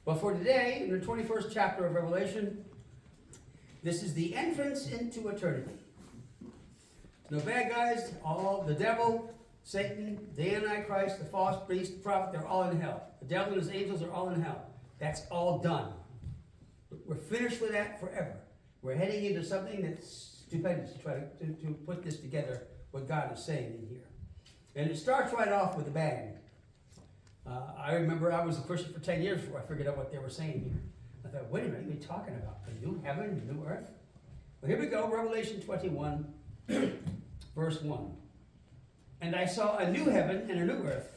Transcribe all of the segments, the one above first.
But for today, in the 21st chapter of Revelation, this is the entrance into eternity. No bad guys, all the devil, Satan, the Antichrist, the false priest, the prophet, they're all in hell. The devil and his angels are all in hell. That's all done. We're finished with that forever. We're heading into something that's stupendous to try to put this together, what God is saying in here. And it starts right off with a bang. I remember I was a Christian for 10 years before I figured out what they were saying here. I thought, wait a minute, what are you talking about? A new heaven, a new earth? Well, here we go, Revelation 21, verse 1. And I saw a new heaven and a new earth.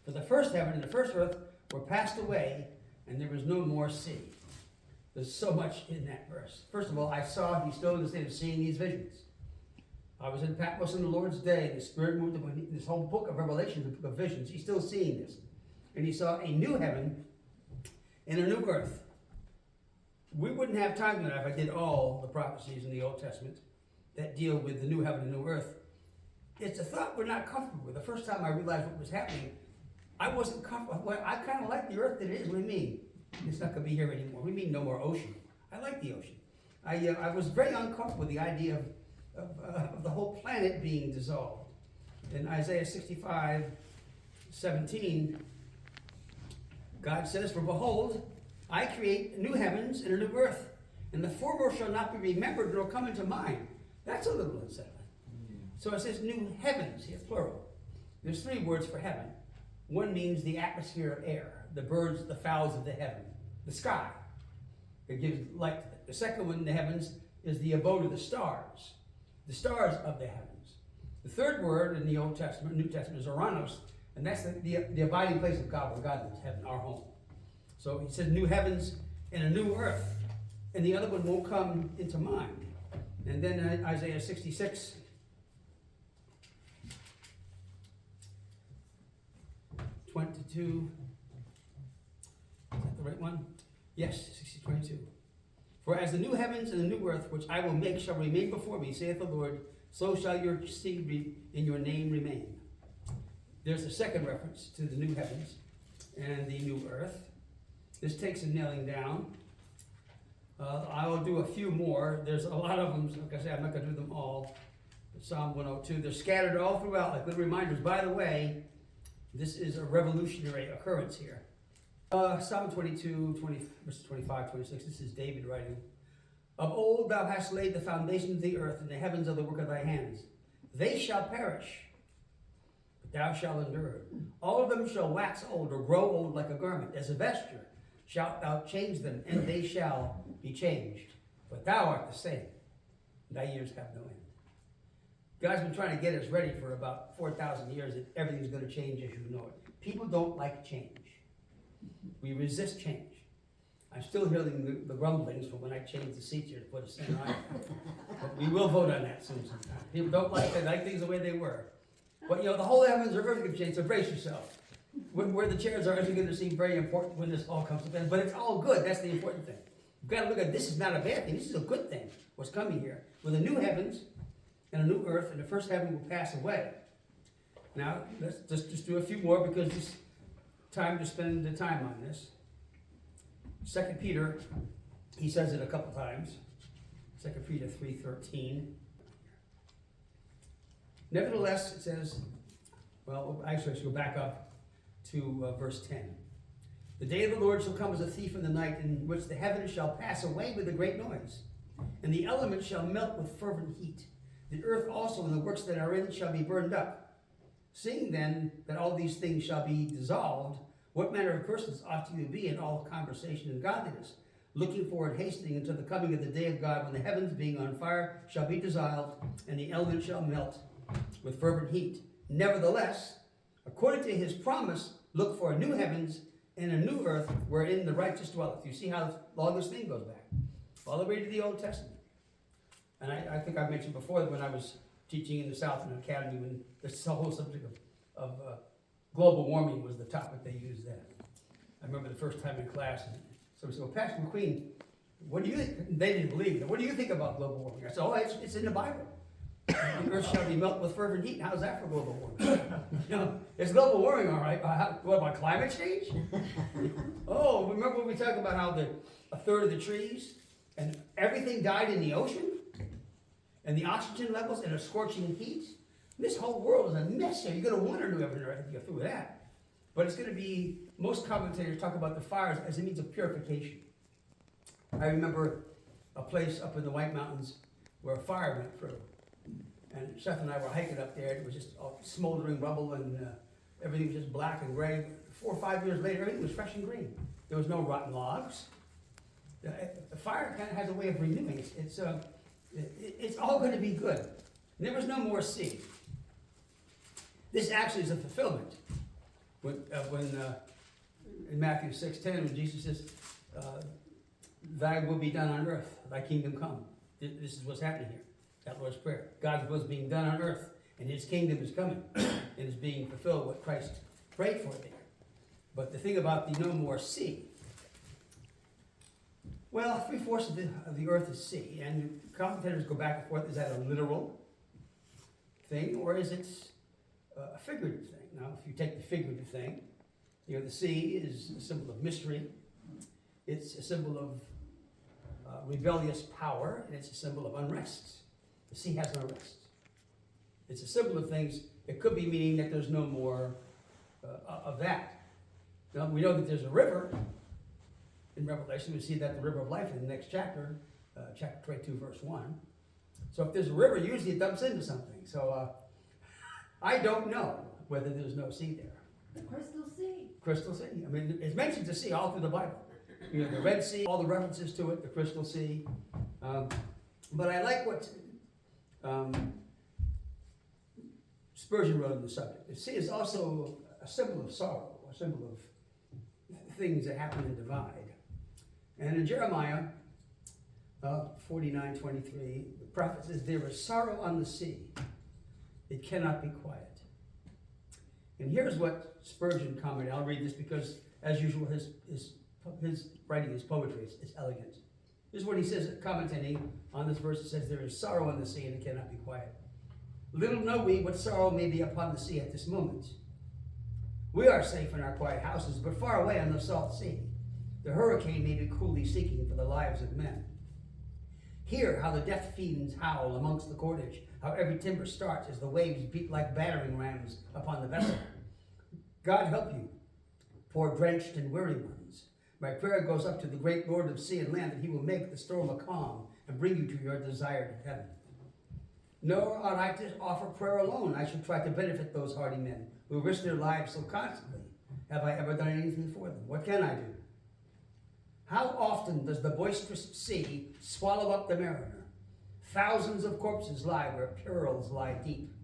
For the first heaven and the first earth were passed away, and there was no more sea. There's so much in that verse. First of all, I saw, he's still in the state of seeing these visions. I was in Patmos in the Lord's day. The Spirit moved him in this whole book of Revelation, the book of visions. He's still seeing this. And he saw a new heaven and a new earth. We wouldn't have time tonight if I did all the prophecies in the Old Testament that deal with the new heaven and new earth. It's a thought we're not comfortable with. The first time I realized what was happening, I wasn't comfortable. Well, I kind of like the earth that it is. What do you mean? It's not going to be here anymore. What do you mean no more ocean? I like the ocean. I was very uncomfortable with the idea of the whole planet being dissolved. In Isaiah 65:17, God says, "For behold, I create new heavens and a new earth, and the former shall not be remembered nor come into mind." That's a little unsettling. So it says new heavens here, plural. There's three words for heaven. One means the atmosphere of air, the birds, the fowls of the heaven, the sky. It gives light to it. The second one in the heavens is the abode of the stars of the heavens. The third word in the Old Testament, New Testament, is Oranos, and that's the abiding place of God, where God lives, heaven, our home. So he says new heavens and a new earth, and the other one won't come into mind. And then Isaiah 66, is that the right one? Yes, 60:22. "For as the new heavens and the new earth, which I will make, shall remain before me, saith the Lord, so shall your seed in your name remain." There's a second reference to the new heavens and the new earth. This takes a nailing down. I will do a few more. There's a lot of them. Like I say, I'm not going to do them all. Psalm 102. They're scattered all throughout, like little reminders. By the way, this is a revolutionary occurrence here. Psalm 22, verses 25, 26. This is David writing. "Of old thou hast laid the foundation of the earth, and the heavens are the work of thy hands. They shall perish, but thou shalt endure. All of them shall wax old or grow old like a garment. As a vesture shalt thou change them, and they shall be changed. But thou art the same, and thy years have no end." God's been trying to get us ready for about 4,000 years that everything's going to change as you know it. People don't like change. We resist change. I'm still hearing the grumblings from when I changed the seats here to put a center aisle. But we will vote on that soon sometime. People don't like things the way they were. But you know, the whole heavens are going to change, so brace yourself. Where the chairs are, you're going to seem very important when this all comes to pass. But it's all good. That's the important thing. You've got to look at this is not a bad thing. This is a good thing, what's coming here. With a new heavens and a new earth, and the first heaven will pass away. Now, let's just do a few more because it's time to spend the time on this. 2 Peter, he says it a couple times. 2 Peter 3:13. "Nevertheless," it says, well, actually, I should go back up to verse 10. "The day of the Lord shall come as a thief in the night, in which the heavens shall pass away with a great noise, and the elements shall melt with fervent heat. The earth also and the works that are in it shall be burned up. Seeing then that all these things shall be dissolved, what manner of persons ought you to be in all conversation and godliness, looking forward, hastening until the coming of the day of God, when the heavens being on fire shall be dissolved, and the elements shall melt with fervent heat. Nevertheless, according to his promise, look for a new heavens and a new earth wherein the righteous dwelleth." You see how long this thing goes back, all the way to the Old Testament. And I think I mentioned before that when I was teaching in the Southern Academy, when this whole subject of global warming was the topic they used then. I remember the first time in class, and somebody said, "Well, Pastor McQueen, what do you think?" They didn't believe it. "What do you think about global warming?" I said, "Oh, it's in the Bible." The earth shall be melted with fervent heat. How's that for global warming? It's global warming, all right. What about climate change? Oh, remember when we talked about how a third of the trees and everything died in the ocean? And the oxygen levels and a scorching heat? This whole world is a mess here. You're going to wonder if you go through that. But it's going to be, most commentators talk about the fires as a means of purification. I remember a place up in the White Mountains where a fire went through. And Seth and I were hiking up there. It was just all smoldering rubble, and everything was just black and gray. 4 or 5 years later, everything was fresh and green. There was no rotten logs. The fire kind of has a way of renewing. It's all going to be good. And there was no more sea. This actually is a fulfillment. When in Matthew 6:10, when Jesus says, "Thy will be done on earth, thy kingdom come." This is what's happening here. That Lord's Prayer. God's will is being done on earth, and his kingdom is coming. It is being fulfilled, what Christ prayed for there. But the thing about the no more sea, well, 3/4 of the earth is sea, and commentators go back and forth. Is that a literal thing, or is it a figurative thing? Now, if you take the figurative thing, the sea is a symbol of mystery. It's a symbol of rebellious power, and it's a symbol of unrest. The sea has no rest. It's a symbol of things. It could be meaning that there's no more of that. Now, we know that there's a river in Revelation. We see that the river of life in the next chapter, chapter 22, verse 1. So if there's a river, usually it dumps into something. So I don't know whether there's no sea there. The Crystal Sea. Crystal Sea. I mean, it's mentioned the sea all through the Bible. The Red Sea, all the references to it, the Crystal Sea. But I like what Spurgeon wrote on the subject. The sea is also a symbol of sorrow, a symbol of things that happen and divide. And in Jeremiah 49:23, the prophet says, "There is sorrow on the sea. It cannot be quiet." And here's what Spurgeon commented. I'll read this because, as usual, his writing, his poetry, is elegant. This is what he says, commenting on this verse. It says, "There is sorrow on the sea, and it cannot be quiet. Little know we what sorrow may be upon the sea at this moment. We are safe in our quiet houses, but far away on the salt sea. The hurricane may be cruelly seeking for the lives of men. Hear how the death fiends howl amongst the cordage, how every timber starts as the waves beat like battering rams upon the vessel. God help you, poor drenched and weary ones. My prayer goes up to the great Lord of sea and land that he will make the storm a calm and bring you to your desired heaven. Nor ought I to offer prayer alone. I should try to benefit those hardy men who risk their lives so constantly. Have I ever done anything for them? What can I do? How often does the boisterous sea swallow up the mariner? Thousands of corpses lie where pearls lie deep.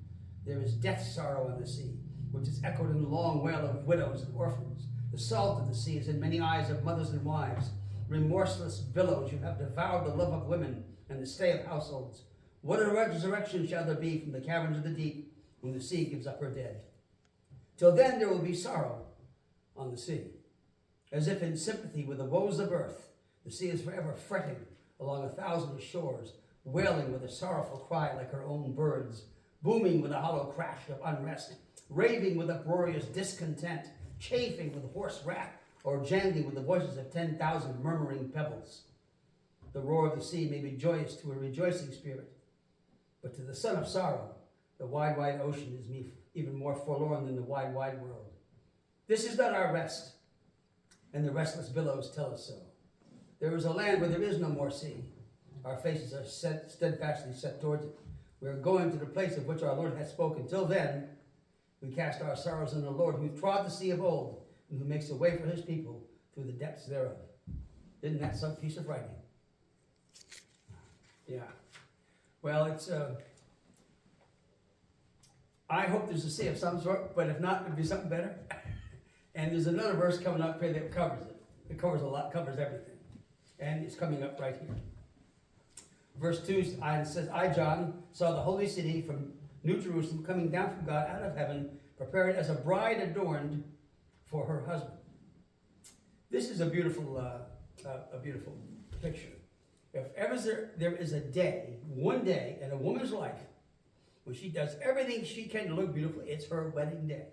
There is death sorrow on the sea, which is echoed in the long wail of widows and orphans. The salt of the sea is in many eyes of mothers and wives. Remorseless billows, you have devoured the love of women and the stay of households. What a resurrection shall there be from the caverns of the deep when the sea gives up her dead. Till then there will be sorrow on the sea. As if in sympathy with the woes of earth, the sea is forever fretting along 1,000 shores, wailing with a sorrowful cry like her own birds, booming with a hollow crash of unrest, raving with uproarious discontent, chafing with hoarse wrath, or jangling with the voices of 10,000 murmuring pebbles. The roar of the sea may be joyous to a rejoicing spirit, but to the son of sorrow, the wide, wide ocean is even more forlorn than the wide, wide world. This is not our rest, and the restless billows tell us so. There is a land where there is no more sea. Our faces are steadfastly set towards it. We are going to the place of which our Lord has spoken. Till then, we cast our sorrows on the Lord, who trod the sea of old, and who makes a way for his people through the depths thereof. Isn't that some piece of writing? Yeah. Well, it's, I hope there's a sea of some sort, but if not, it'd be something better. And there's another verse coming up here that covers it. It covers a lot, covers everything. And it's coming up right here. Verse 2 says, I, John, saw the holy city from New Jerusalem coming down from God out of heaven, prepared as a bride adorned for her husband. This is a beautiful picture. If ever there is a day, one day in a woman's life, when she does everything she can to look beautiful, it's her wedding day.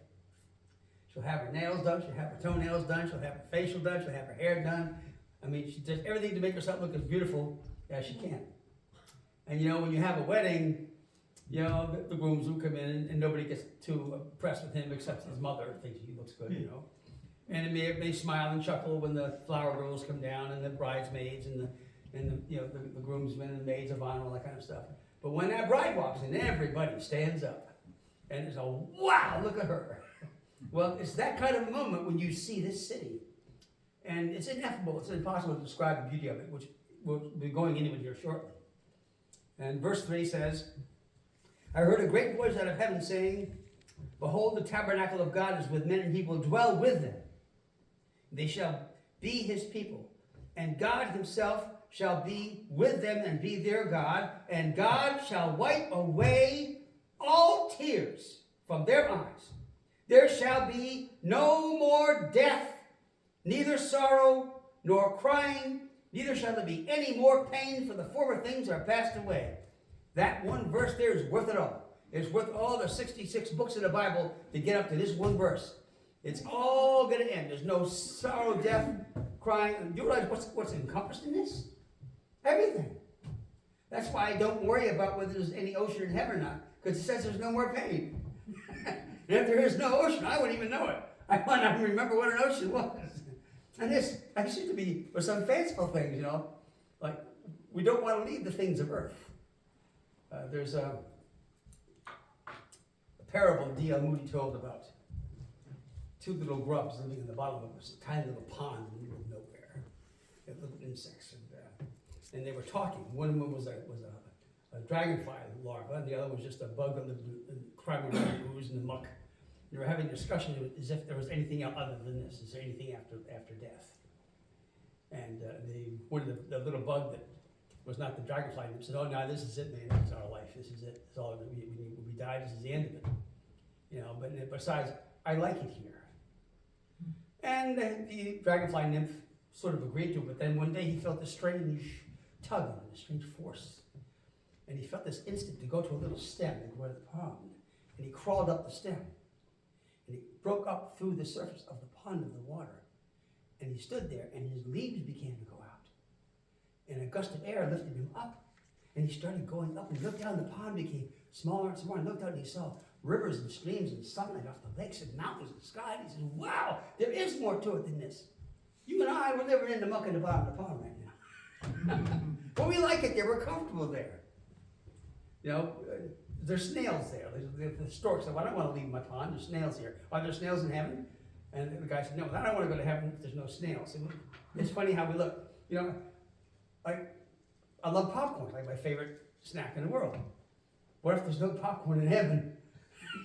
She'll have her nails done, she'll have her toenails done, she'll have her facial done, she'll have her hair done. I mean, she does everything to make herself look as beautiful as she can. And you know, when you have a wedding, you know, the grooms will come in and nobody gets too impressed with him except his mother thinks he looks good, you know. And they smile and chuckle when the flower girls come down and the bridesmaids and the you know, the groomsmen and the maids of honor, all that kind of stuff. But when that bride walks in, everybody stands up. And it's a, wow, look at her. Well, it's that kind of a moment when you see this city. And it's ineffable, it's impossible to describe the beauty of it, which we'll be going into it here shortly. And verse 3 says, I heard a great voice out of heaven saying, behold, the tabernacle of God is with men, and he will dwell with them. They shall be his people, and God himself shall be with them and be their God, and God shall wipe away all tears from their eyes. There shall be no more death, neither sorrow nor crying, neither shall there be any more pain, for the former things are passed away. That one verse there is worth it all. It's worth all the 66 books of the Bible to get up to this one verse. It's all going to end. There's no sorrow, death, crying. You realize what's encompassed in this? Everything. That's why I don't worry about whether there's any ocean in heaven or not, because it says there's no more pain. And if there is no ocean, I wouldn't even know it. I might not even remember what an ocean was. And this, I used to be for some fanciful things, you know, like we don't want to leave the things of earth. There's a parable D.L. Moody told about two little grubs living in the bottom of a tiny little pond in the middle of nowhere. They're little insects, and they were talking. One of them was a dragonfly larva, and the other was just a bug that lived in climbing around the ooze and the muck. They were having a discussion as if there was anything else other than this. Is there anything after death? And one of the little bug that was not the dragonfly said, "Oh, no, this is it, man. This is our life. This is it. It's all we die. This is the end of it." You know. But besides, I like it here. And the dragonfly nymph sort of agreed to it. But then one day he felt a strange tug, a strange force, and he felt this instinct to go to a little stem and go to the pond. And he crawled up the stem, and he broke up through the surface of the pond of the water. And he stood there, and his leaves began to go out. And a gust of air lifted him up, and he started going up, and he looked down, the pond became smaller and smaller, and looked out, and he saw rivers and streams and sunlight off the lakes and mountains and sky, and he said, wow, there is more to it than this. You and I, we're living in the muck in the bottom of the pond right now. But we like it there, we're comfortable there. You know, there's snails there. The stork said, well, I don't want to leave my pond, there's snails here. Are there snails in heaven? And the guy said, no, I don't want to go to heaven if there's no snails. And it's funny how we look. You know, I love popcorn, like my favorite snack in the world. What if there's no popcorn in heaven?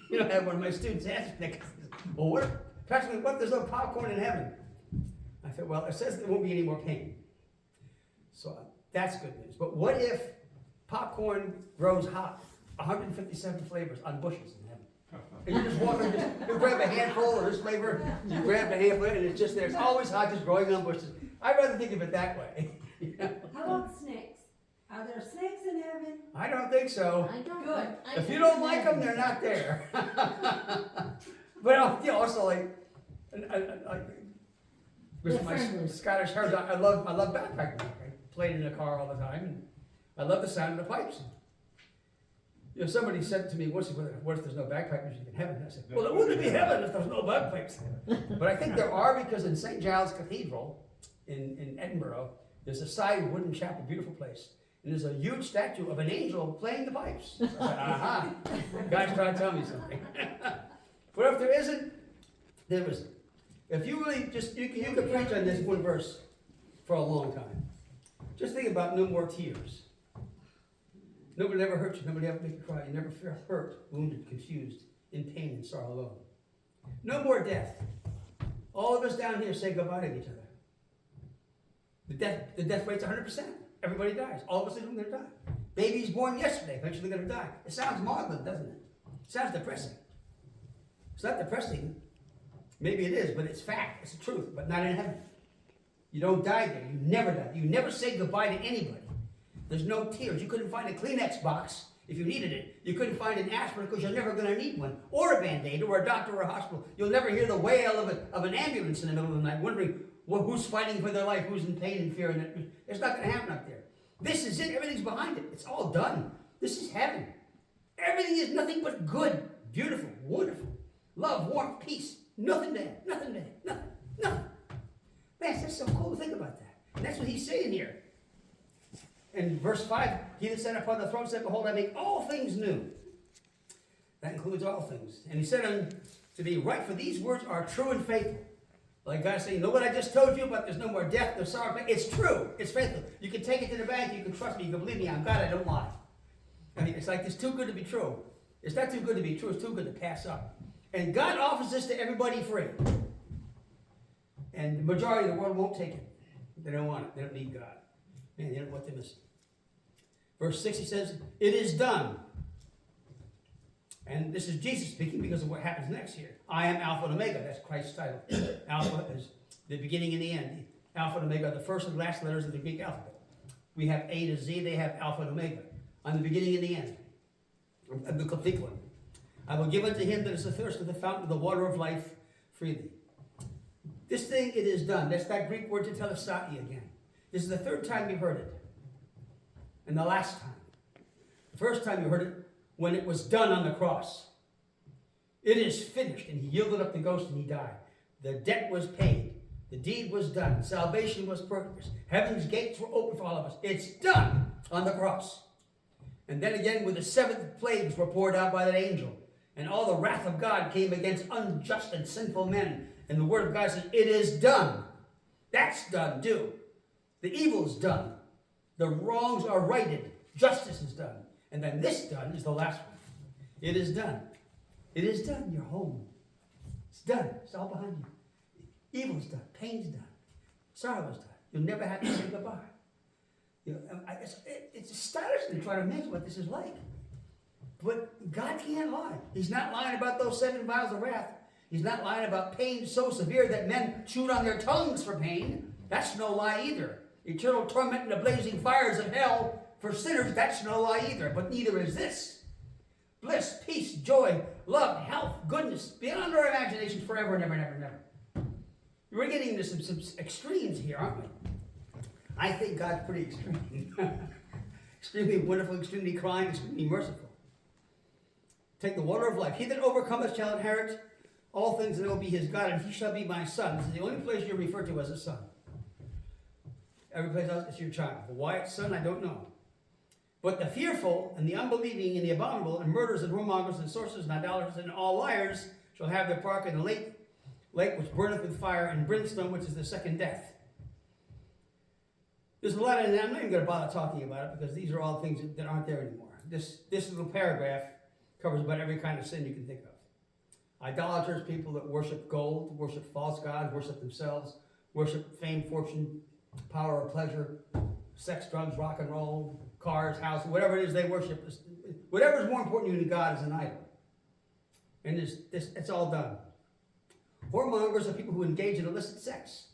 You know, I had one of my students ask me, well, what if there's no popcorn in heaven? I said, well, it says there won't be any more pain. So that's good news. But what if popcorn grows hot, 157 flavors on bushes in heaven? And you just walk and you grab a handful of this flavor, you grab a handful, and it's just there. It's always hot, just growing on bushes. I'd rather think of it that way. You know? How about snakes? Are there snakes in heaven? I don't think so. I don't. Good. If you don't like them, they're not there. But you know, also like with my Scottish heritage, I love backpacking. I played in a car all the time, and I love the sound of the pipes. You know, somebody said to me once, "What if there's no bagpipe music in heaven?" And I said, "Well, it wouldn't be heaven if there's no bagpipes." But I think there are, because in St. Giles Cathedral in Edinburgh, there's a side wooden chapel, beautiful place. And there's a huge statue of an angel playing the pipes. I said, aha, God's trying to tell me something. But if there isn't, there isn't. If you really just, you can preach on this one verse for a long time. Just think about no more tears. Nobody ever hurt you. Nobody ever make you cry. You never feel hurt, wounded, confused, in pain and sorrow alone. No more death. All of us down here say goodbye to each other. The death rate's 100%. Everybody dies. All of us are going to die. Baby's born yesterday, eventually going to die. It sounds maudlin, doesn't it? It sounds depressing. It's not depressing. Maybe it is, but it's fact. It's the truth, but not in heaven. You don't die there. You never die. You never say goodbye to anybody. There's no tears. You couldn't find a Kleenex box if you needed it. You couldn't find an aspirin because you're never going to need one, or a Band-Aid, or a doctor, or a hospital. You'll never hear the wail of an ambulance in the middle of the night, wondering who's fighting for their life, who's in pain and fear. And it's not going to happen up there. This is it. Everything's behind it. It's all done. This is heaven. Everything is nothing but good, beautiful, wonderful. Love, warmth, peace. Nothing bad. Nothing bad. Nothing. Nothing. Man, that's so cool to think about that. And that's what he's saying here. In verse 5, he that sat upon the throne said, behold, I make all things new. That includes all things. And he said unto me, write, for these words are true and faithful. Like God saying, know what I just told you about? There's no more death, no sorrow. It's true. It's faithful. You can take it to the bank. You can trust me. You can believe me. I'm God. I don't lie. I mean, it's like it's too good to be true. It's not too good to be true. It's too good to pass up. And God offers this to everybody free. And the majority of the world won't take it. They don't want it. They don't need God. Man, they don't know what they're missing. Verse 6, he says, it is done. And this is Jesus speaking because of what happens next here. I am Alpha and Omega. That's Christ's title. Alpha is the beginning and the end. Alpha and Omega are the first and last letters of the Greek alphabet. We have A to Z. They have Alpha and Omega. I'm the beginning and the end. I'm the complete one. I will give unto him that is athirst of the fountain of the water of life freely. This thing, it is done. That's that Greek word tetelestai again. This is the third time you've heard it. And the last time. The first time you heard it when it was done on the cross. It is finished. And he yielded up the ghost and he died. The debt was paid. The deed was done. Salvation was purchased. Heaven's gates were open for all of us. It's done on the cross. And then again, when the seventh plagues were poured out by that angel, and all the wrath of God came against unjust and sinful men, and the word of God says, it is done. That's done too. The evil's done. The wrongs are righted. Justice is done. And then this done is the last one. It is done. It is done. You're home. It's done. It's all behind you. Evil's done. Pain's done. Sorrow's done. You'll never have to say goodbye. You know, it's astonishing to try to imagine what this is like. But God can't lie. He's not lying about those 7 vials of wrath. He's not lying about pain so severe that men chewed on their tongues for pain. That's no lie either. Eternal torment in the blazing fires of hell for sinners, that's no lie either. But neither is this. Bliss, peace, joy, love, health, goodness, beyond our imaginations forever and ever and ever and ever. We're getting into some extremes here, aren't we? I think God's pretty extreme. Extremely wonderful, extremely kind, extremely merciful. Take the water of life. He that overcometh shall inherit all things, and will be his God, and he shall be my son. This is the only place you're referred to as a son. Every place else, it's your child. But why it's son, I don't know. But the fearful, and the unbelieving, and the abominable, and murderers, and whoremongers, and sorcerers, and idolaters, and all liars shall have their part in the lake which burneth with fire and brimstone, which is the second death. There's a lot of, and I'm not even going to bother talking about it, because these are all things that aren't there anymore. This little paragraph covers about every kind of sin you can think of. Idolaters, people that worship gold, worship false gods, worship themselves, worship fame, fortune, power, or pleasure, sex, drugs, rock and roll, cars, houses, whatever it is they worship. Whatever is more important to you than God is an idol. And it's all done. Whoremongers are people who engage in illicit sex.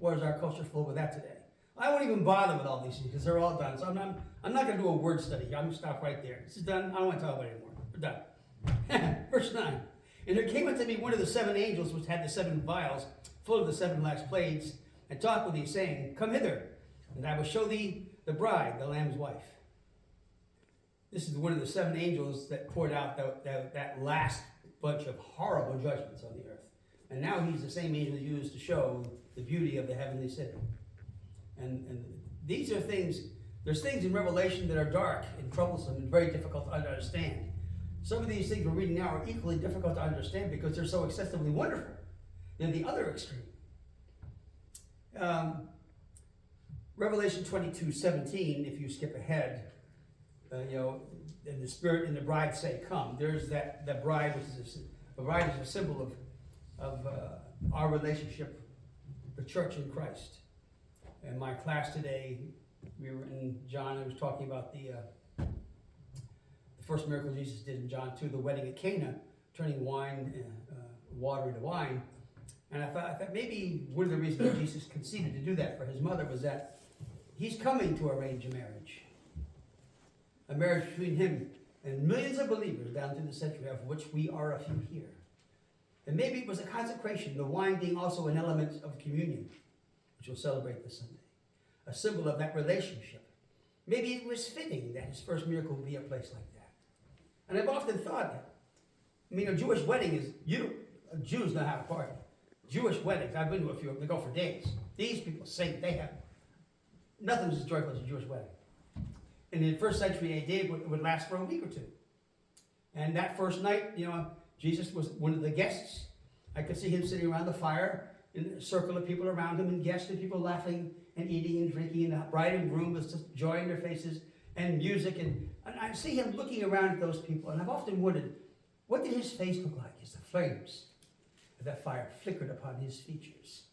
Boy, is our culture full with that today. I won't even bother with all these things because they're all done. So I'm not going to do a word study here. I'm going to stop right there. This is done. I don't want to talk about it anymore. We're done. Verse 9. And there came unto me one of the 7 angels which had the 7 vials full of the 7 last plagues, and talked with me, saying, come hither, and I will show thee the bride, the Lamb's wife. This is one of the 7 angels that poured out that last bunch of horrible judgments on the earth. And now he's the same angel used to show the beauty of the heavenly city. And these are things, there's things in Revelation that are dark and troublesome and very difficult to understand. Some of these things we're reading now are equally difficult to understand because they're so excessively wonderful. They're the other extreme. Revelation 22:17, if you skip ahead, and the Spirit and the bride say, come. There's the bride, which is the bride is a symbol of our relationship, the church in Christ. In my class today, we were in John. I was talking about the first miracle Jesus did in John 2, the wedding at Cana, turning water into wine. And I thought maybe one of the reasons that Jesus conceded to do that for his mother was that he's coming to arrange a marriage between him and millions of believers down through the century, of which we are a few here. And maybe it was a consecration, the wine being also an element of communion, which we'll celebrate this Sunday, a symbol of that relationship. Maybe it was fitting that his first miracle would be a place like that. And I've often thought, a Jewish wedding is, Jews know how to party. Jewish weddings, I've been to a few of them, they go for days. These people sing, they have, nothing's as joyful as a Jewish wedding. And in the first century AD, it would last for a week or two. And that first night, Jesus was one of the guests. I could see him sitting around the fire in a circle of people around him, and guests and people laughing and eating and drinking. And the bride and groom was just joy in their faces and music. And I see him looking around at those people. And I've often wondered, what did his face look like as the flames of that fire flickered upon his features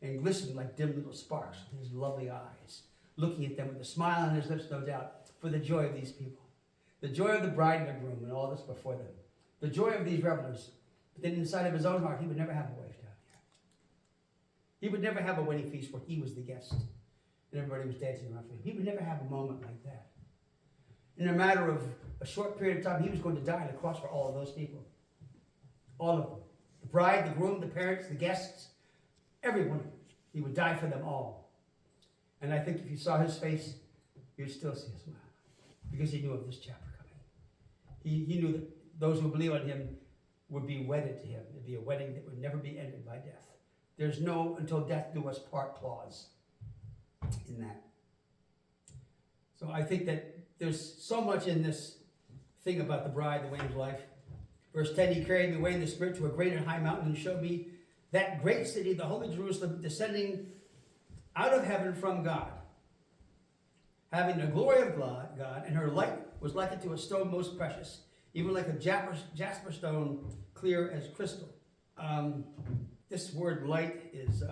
and glistened like dim little sparks in his lovely eyes, looking at them with a smile on his lips, no doubt, for the joy of these people. The joy of the bride and the groom and all this before them. The joy of these revelers. But then inside of his own heart, he would never have a wife down here. He would never have a wedding feast where he was the guest and everybody was dancing around for him. He would never have a moment like that. In a matter of a short period of time, he was going to die on the cross for all of those people. All of them. The bride, the groom, the parents, the guests, everyone. He would die for them all. And I think if you saw his face, you'd still see a smile. Because he knew of this chapter coming. He knew that those who believe on him would be wedded to him. It'd be a wedding that would never be ended by death. There's no until death do us part clause in that. So I think that there's so much in this thing about the bride, the way of life. Verse 10, he carried me away in the spirit to a great and high mountain and showed me that great city, the holy Jerusalem, descending out of heaven from God, having the glory of God, and her light was like unto a stone most precious, even like a jasper stone, clear as crystal. This word light is,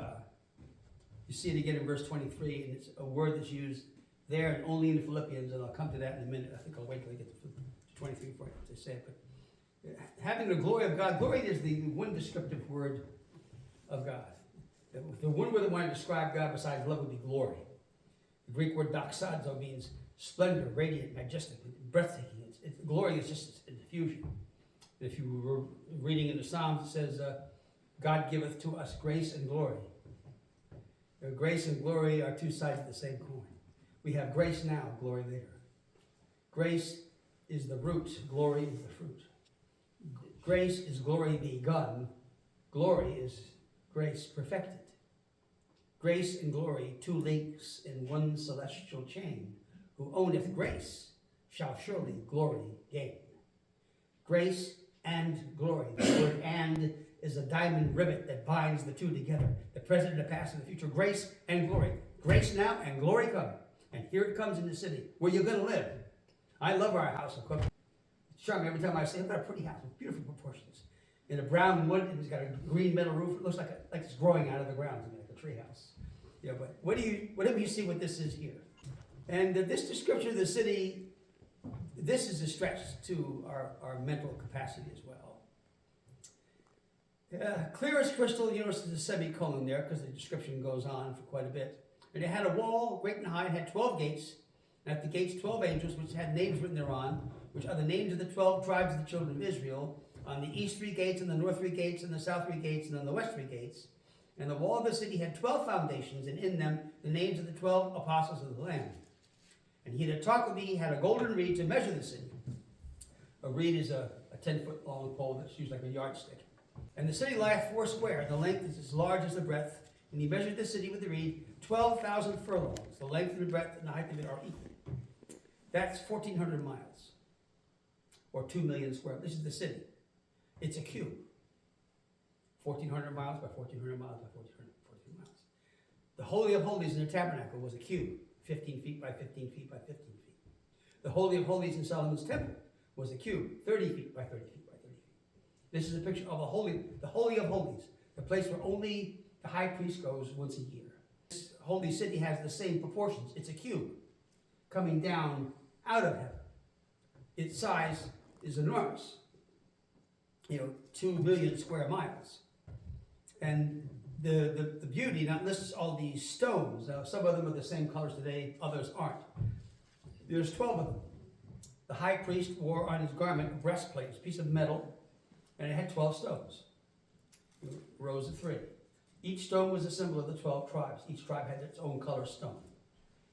you see it again in verse 23, and it's a word that's used there and only in Philippians, and I'll come to that in a minute. I think I'll wait till I get to 23 for it to say it. But having the glory of God, glory is the one descriptive word of God. The one word that want to describe God besides love would be glory. The Greek word doxazo means splendor, radiant, majestic, breathtaking. Glory is just an infusion. If you were reading in the Psalms, it says, God giveth to us grace and glory. Grace and glory are two sides of the same coin. We have grace now, glory later. Grace is the root, glory is the fruit. Grace is glory begun. Glory is grace perfected. Grace and glory, two links in one celestial chain. Who owneth grace shall surely glory gain. Grace and glory. The word and is a diamond rivet that binds the two together. The present, the past, and the future. Grace and glory. Grace now and glory come. And here it comes in the city where you're going to live. I love our house in Cook. It's charming every time I see it. I've got a pretty house with beautiful proportions. In a brown wood, and it's got a green metal roof. It looks like it's growing out of the ground to me, like a tree house. Yeah, but whatever you see what this is here. And this description of the city, this is a stretch to our mental capacity as well. Clear as crystal, you notice there's a semicolon there because the description goes on for quite a bit. And it had a wall, great and high, it had 12 gates. And at the gates, 12 angels, which had names written thereon, which are the names of the 12 tribes of the children of Israel. On the east 3 gates, and the north 3 gates, and the south 3 gates, and on the west 3 gates. And the wall of the city had 12 foundations, and in them the names of the 12 apostles of the Lamb. And he that talked with me had a golden reed to measure the city. A reed is a 10-foot long pole that's used like a yardstick. And the city lieth 4 square, and the length is as large as the breadth. And he measured the city with the reed 12,000 furlongs. The length and the breadth and the height of it are equal. That's 1,400 miles, or 2 million square. This is the city. It's a cube. 1,400 miles by 1,400 miles by 1,400 miles. The Holy of Holies in the tabernacle was a cube, 15 feet by 15 feet by 15 feet. The Holy of Holies in Solomon's temple was a cube, 30 feet by 30 feet by 30 feet. This is a picture of the Holy of Holies, the place where only the high priest goes once a year. This holy city has the same proportions. It's a cube coming down out of heaven. Its size is enormous. 2 million square miles. And the beauty, now lists all these stones. Now, some of them are the same colors today, others aren't. There's 12 of them. The high priest wore on his garment a breastplate, a piece of metal, and it had 12 stones, rows of 3. Each stone was a symbol of the 12 tribes. Each tribe had its own color stone.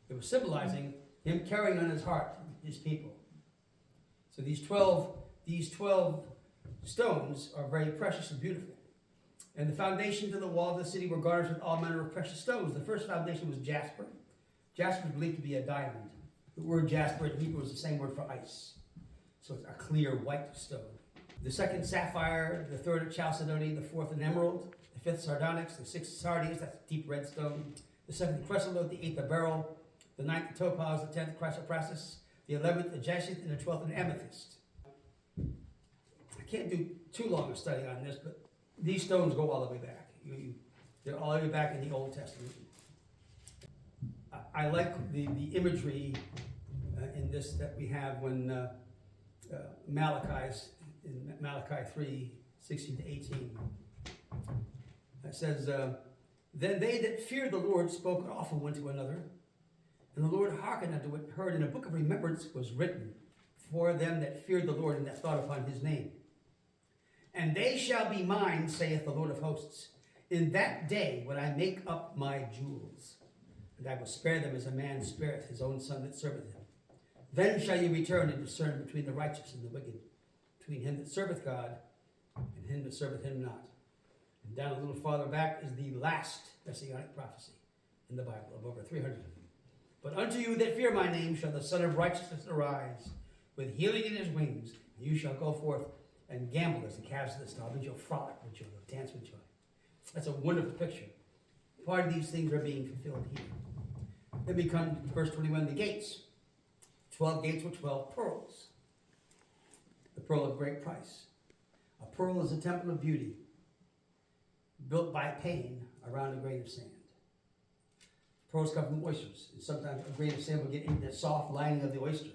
It was symbolizing him carrying on his heart his people. So these 12 stones are very precious and beautiful. And the foundations of the wall of the city were garnished with all manner of precious stones. The first foundation was jasper. Jasper is believed to be a diamond. The word jasper in Hebrew is the same word for ice. So it's a clear white stone. The second, sapphire. The third, chalcedony. The fourth, an emerald. The fifth, sardonyx. The sixth, sardius. That's a deep red stone. The seventh, chrysolite. The eighth, a beryl. The ninth, the topaz. The 10th, chrysoprasus. The 11th, the jacinth. And the 12th, an amethyst. I can't do too long a study on this, but these stones go all the way back. They're all the way back in the Old Testament. I like the imagery in this that we have when Malachi, in Malachi 3, 16 to 18. It says, Then they that feared the Lord spoke often one to another, and the Lord hearkened unto what heard, and a book of remembrance was written for them that feared the Lord and that thought upon his name. And they shall be mine, saith the Lord of hosts, in that day when I make up my jewels. And I will spare them as a man spareth his own son that serveth him. Then shall you return and discern between the righteous and the wicked, between him that serveth God and him that serveth him not. And down a little farther back is the last messianic prophecy in the Bible, of over 300 of them. But unto you that fear my name shall the Son of Righteousness arise, with healing in his wings, and you shall go forth and gamble as the calves of the stall, and you'll frolic with joy, you'll dance with joy. That's a wonderful picture. Part of these things are being fulfilled here. Then we come to verse 21, the gates. 12 gates with 12 pearls. The pearl of great price. A pearl is a temple of beauty, built by pain around a grain of sand. Pearls come from oysters. And sometimes a grain of sand will get into the soft lining of the oyster.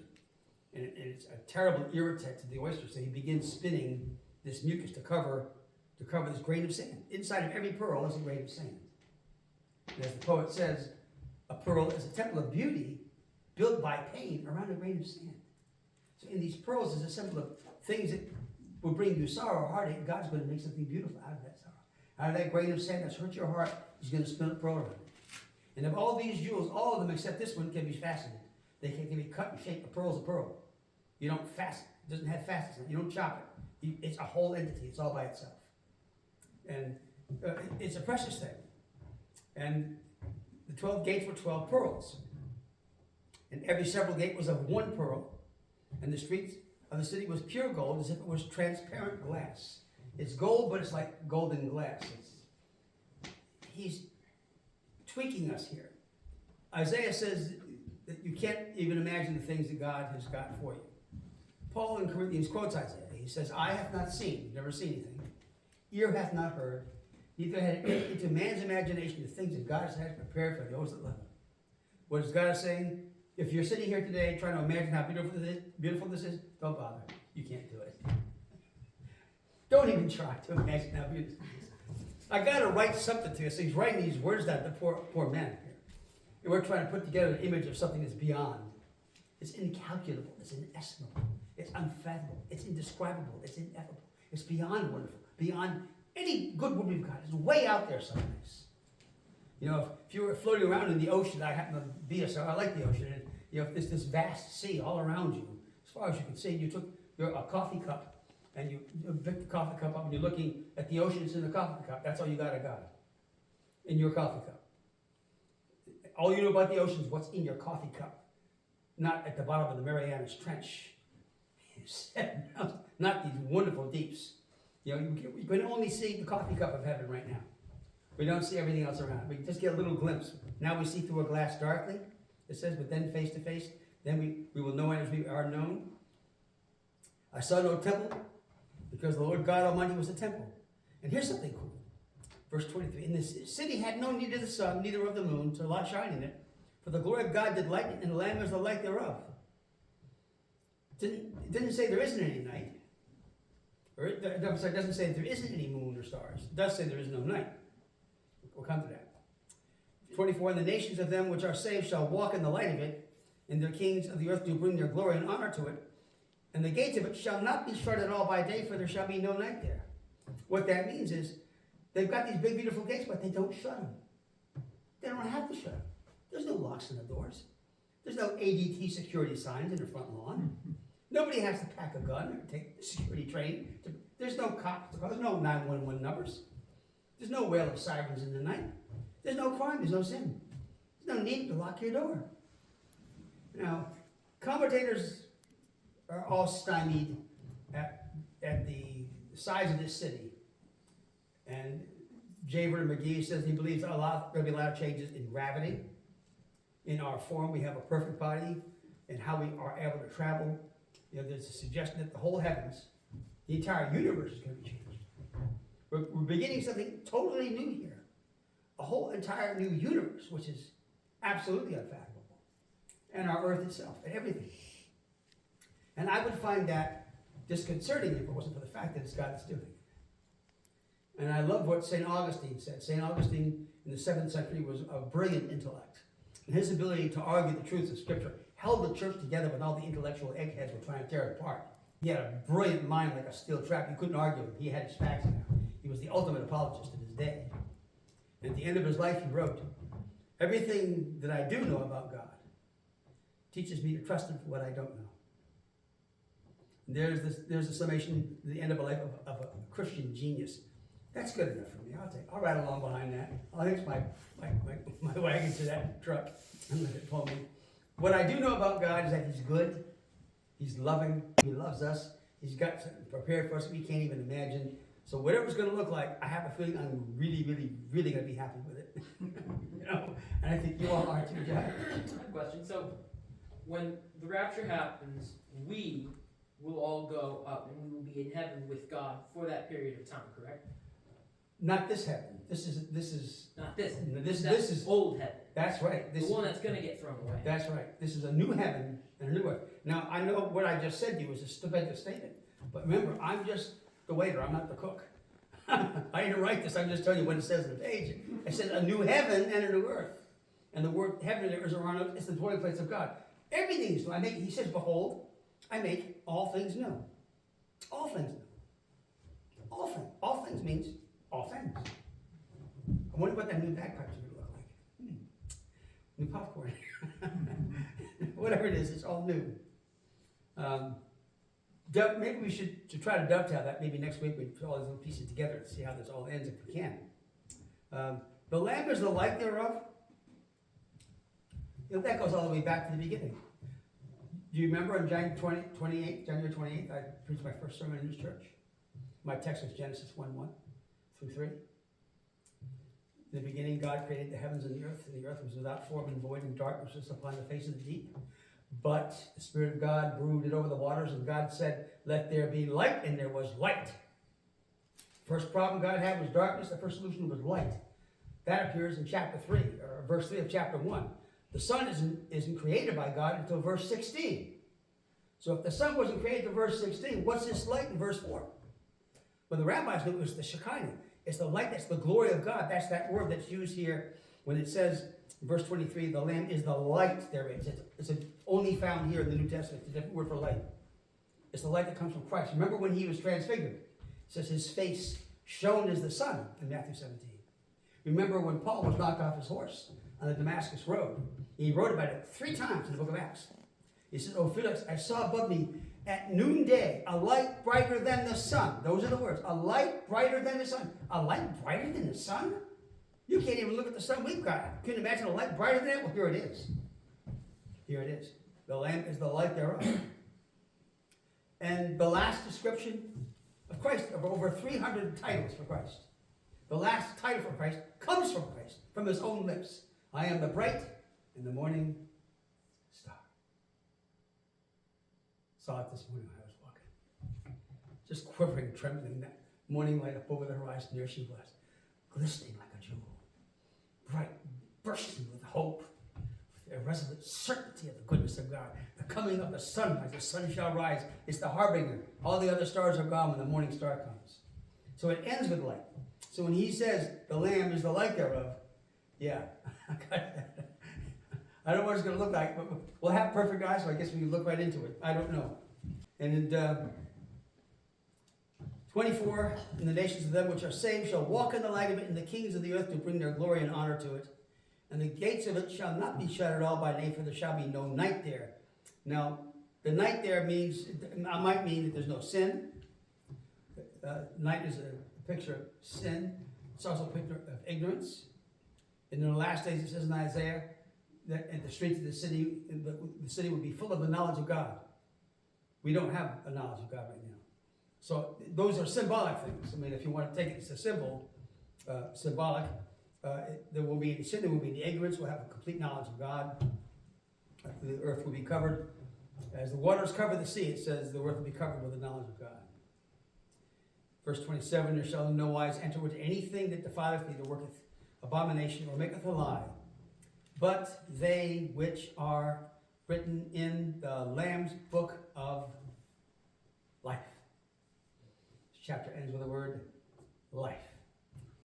And it's a terrible irritant to the oyster. So he begins spinning this mucus to cover this grain of sand. Inside of every pearl is a grain of sand. And as the poet says, a pearl is a temple of beauty built by pain around a grain of sand. So in these pearls is a symbol of things that will bring you sorrow or heartache. God's going to make something beautiful out of that sorrow. Out of that grain of sand that's hurt your heart, he's going to spin a pearl around it. And of all these jewels, all of them except this one can be fastened. They can be cut and shaped. A pearl's a pearl. You don't fasten. It doesn't have facets. You don't chop it. It's a whole entity. It's all by itself. And it's a precious thing. And the 12 gates were 12 pearls. And every several gate was of one pearl. And the streets of the city was pure gold, as if it was transparent glass. It's gold, but it's like golden glass. He's tweaking us here. Isaiah says that you can't even imagine the things that God has got for you. Paul in Corinthians quotes Isaiah. He says, eye hath not seen, never seen anything. Ear hath not heard, neither had it entered into man's imagination the things that God has prepared for those that love him. What is God saying? If you're sitting here today trying to imagine how beautiful this is, don't bother. You can't do it. Don't even try to imagine how beautiful this is. I got to write something to you. So he's writing these words down to poor men here. And we're trying to put together an image of something that's beyond. It's incalculable. It's inestimable. It's unfathomable. It's indescribable. It's ineffable. It's beyond wonderful. Beyond any good word we've got. It's way out there someplace. You know, if you were floating around in the ocean, I happen to be I like the ocean. And, you know, if there's this vast sea all around you, as far as you can see, you took a coffee cup and you picked the coffee cup up and you're looking at the ocean that's in the coffee cup. That's all you got of God in your coffee cup. All you know about the ocean is what's in your coffee cup, not at the bottom of the Marianas Trench. Not these wonderful deeps. You know, you can only see the coffee cup of heaven right now. We don't see everything else around. We just get a little glimpse. Now we see through a glass darkly, it says, but then face to face, then we will know as we are known. I saw no temple, because the Lord God Almighty was the temple. And here's something cool. Verse 23, and the city had no need of the sun, neither of the moon, to shine in it, for the glory of God did lighten it, and the Lamb is the light thereof. It didn't say there isn't any night. Or it doesn't say there isn't any moon or stars. It does say there is no night. We'll come to that. 24, and the nations of them which are saved shall walk in the light of it, and their kings of the earth do bring their glory and honor to it. And the gates of it shall not be shut at all by day, for there shall be no night there. What that means is, they've got these big, beautiful gates, but they don't shut them. They don't have to shut them. There's no locks on the doors. There's no ADT security signs in the front lawn. Nobody has to pack a gun or take security training. There's no cops. There's no 911 numbers. There's no wail of sirens in the night. There's no crime. There's no sin. There's no need to lock your door. Now, commentators are all stymied at the size of this city. And Reverend McQueen says he believes there'll be a lot of changes in gravity. In our form, we have a perfect body, and how we are able to travel. There's a suggestion that the whole heavens, the entire universe is going to be changed. We're beginning something totally new here. A whole entire new universe, which is absolutely unfathomable. And our earth itself, and everything. And I would find that disconcerting if it wasn't for the fact that it's God that's doing it. And I love what St. Augustine said. St. Augustine in the 7th century was a brilliant intellect. And his ability to argue the truths of Scripture held the church together when all the intellectual eggheads were trying to tear it apart. He had a brilliant mind like a steel trap. You couldn't argue with him. He had his facts now. He was the ultimate apologist of his day. And at the end of his life, he wrote, "Everything that I do know about God teaches me to trust him for what I don't know." And there's a summation at the end of a life of a Christian genius. That's good enough for me. I'll ride along behind that. I'll hitch my wagon to that truck and let it pull me. What I do know about God is that he's good, he's loving, he loves us, he's got something prepared for us that we can't even imagine. So whatever it's going to look like, I have a feeling I'm really, really, really going to be happy with it. And I think you all are too, Jack. I have a question. So when the rapture happens, we will all go up and we will be in heaven with God for that period of time, correct? Not this heaven. This is Not this. This is old heaven. That's right. The one that's going to get thrown away. That's right. This is a new heaven and a new earth. Now, I know what I just said to you was a stupendous statement. But remember, I'm just the waiter. I'm not the cook. I didn't write this. I'm just telling you what it says on the page. It says a new heaven and a new earth. And the word heaven there is around it. It's the dwelling place of God. Everything's new. He says, behold, I make all things new. All things new. All things. All things means all things. I wonder what that new bagpipes are going to look like. New popcorn. Whatever it is, it's all new. Maybe we should to try to dovetail that. Maybe next week we put all these little pieces together and see how this all ends if we can. The Lamb is the light thereof. That goes all the way back to the beginning. Do you remember on January 28th, I preached my first sermon in this church? My text was Genesis 1:1 through 3. In the beginning, God created the heavens and the earth was without form and void, and darkness was upon the face of the deep. But the Spirit of God brooded over the waters, and God said, "Let there be light," and there was light. First problem God had was darkness. The first solution was light. That appears in chapter 3, or verse 3 of chapter 1. The sun isn't created by God until verse 16. So if the sun wasn't created until verse 16, what's this light in verse 4? Well, the rabbis knew it was the Shekinah. It's the light, that's the glory of God. That's that word that's used here when it says, in verse 23, the Lamb is the light therein. It's only found here in the New Testament. It's a different word for light. It's the light that comes from Christ. Remember when he was transfigured? It says his face shone as the sun in Matthew 17. Remember when Paul was knocked off his horse on the Damascus road? He wrote about it 3 times in the book of Acts. He says, "Oh, Felix, I saw above me at noonday a light brighter than the sun." Those are the words. A light brighter than the sun. A light brighter than the sun? You can't even look at the sun we've got. Can you imagine a light brighter than that? Well, here it is. Here it is. The Lamb is the light thereof. And the last description of Christ, of over 300 titles for Christ. The last title for Christ comes from Christ, from his own lips. "I am the bright and the morning star." Saw it this morning when I was walking. Just quivering, trembling, that morning light up over the horizon. There she was, glistening like a jewel. Bright, bursting with hope, with the irresolute certainty of the goodness of God. The coming of the sunrise, the sun shall rise. It's the harbinger. All the other stars are gone when the morning star comes. So it ends with light. So when he says, the Lamb is the light thereof, yeah, I don't know what it's going to look like, but we'll have perfect eyes, so I guess we can look right into it. I don't know. And 24, and the nations of them which are saved shall walk in the light of it, and the kings of the earth do bring their glory and honor to it. And the gates of it shall not be shut at all by day, for there shall be no night there. Now, the night there means, I might mean that there's no sin. Night is a picture of sin. It's also a picture of ignorance. And in the last days, it says in Isaiah, that in the streets of the city would be full of the knowledge of God. We don't have a knowledge of God right now. So those are symbolic things. I mean, if you want to take it as a symbol, symbolic, there will be sin, there will be the ignorance, we'll have a complete knowledge of God. The earth will be covered. As the waters cover the sea, it says the earth will be covered with the knowledge of God. Verse 27, there shall in no wise enter into anything that defileth, neither worketh abomination, or maketh a lie, but they which are written in the Lamb's book of life. This chapter ends with the word life.